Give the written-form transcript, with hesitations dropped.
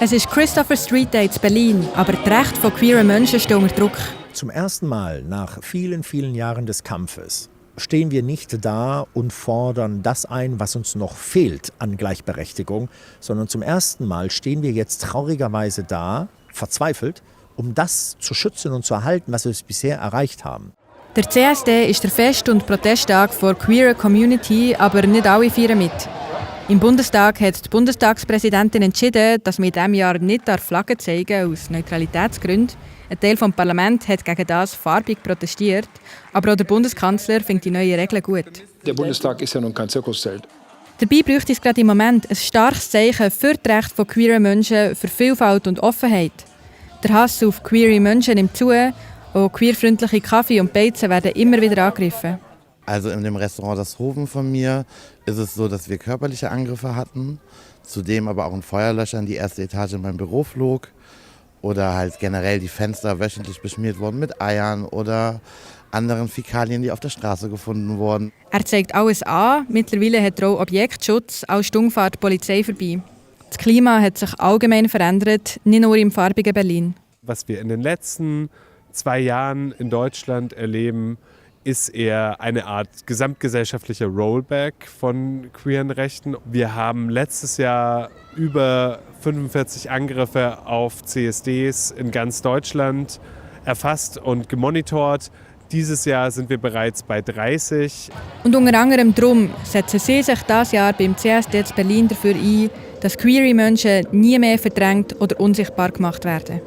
Es ist Christopher Street Day in Berlin, aber die Rechte von queeren Menschen stehen unter Druck. Zum ersten Mal nach vielen, vielen Jahren des Kampfes stehen wir nicht da und fordern das ein, was uns noch fehlt an Gleichberechtigung, sondern zum ersten Mal stehen wir jetzt traurigerweise da, verzweifelt, um das zu schützen und zu erhalten, was wir bisher erreicht haben. Der CSD ist der Fest- und Protesttag der queeren Community, aber nicht alle feiern mit. Im Bundestag hat die Bundestagspräsidentin entschieden, dass man in diesem Jahr nicht Flaggen zeigen aus Neutralitätsgründen. Ein Teil des Parlaments hat gegen das farbig protestiert, aber auch der Bundeskanzler findet die neuen Regeln gut. Der Bundestag ist ja nun kein Zirkuszelt. Dabei bräuchte es gerade im Moment ein starkes Zeichen für die Rechte von queeren Menschen, für Vielfalt und Offenheit. Der Hass auf queere Menschen nimmt zu, auch queerfreundliche Kaffee und Beizen werden immer wieder angegriffen. Also in dem Restaurant Das Hofen von mir ist es so, dass wir körperliche Angriffe hatten, zudem aber auch ein Feuerlöscher in die erste Etage in meinem Büro flog oder halt generell die Fenster wöchentlich beschmiert wurden mit Eiern oder anderen Fäkalien, die auf der Straße gefunden wurden. Er zeigt alles an. Mittlerweile hat er auch Objektschutz, auch Stunde fährt die Polizei vorbei. Das Klima hat sich allgemein verändert, nicht nur im farbigen Berlin. Was wir in den letzten 2 Jahren in Deutschland erleben, ist eher eine Art gesamtgesellschaftlicher Rollback von queeren Rechten. Wir haben letztes Jahr über 45 Angriffe auf CSDs in ganz Deutschland erfasst und gemonitort. Dieses Jahr sind wir bereits bei 30. Und unter anderem darum setzen sie sich dieses Jahr beim CSD in Berlin dafür ein, dass queere Menschen nie mehr verdrängt oder unsichtbar gemacht werden.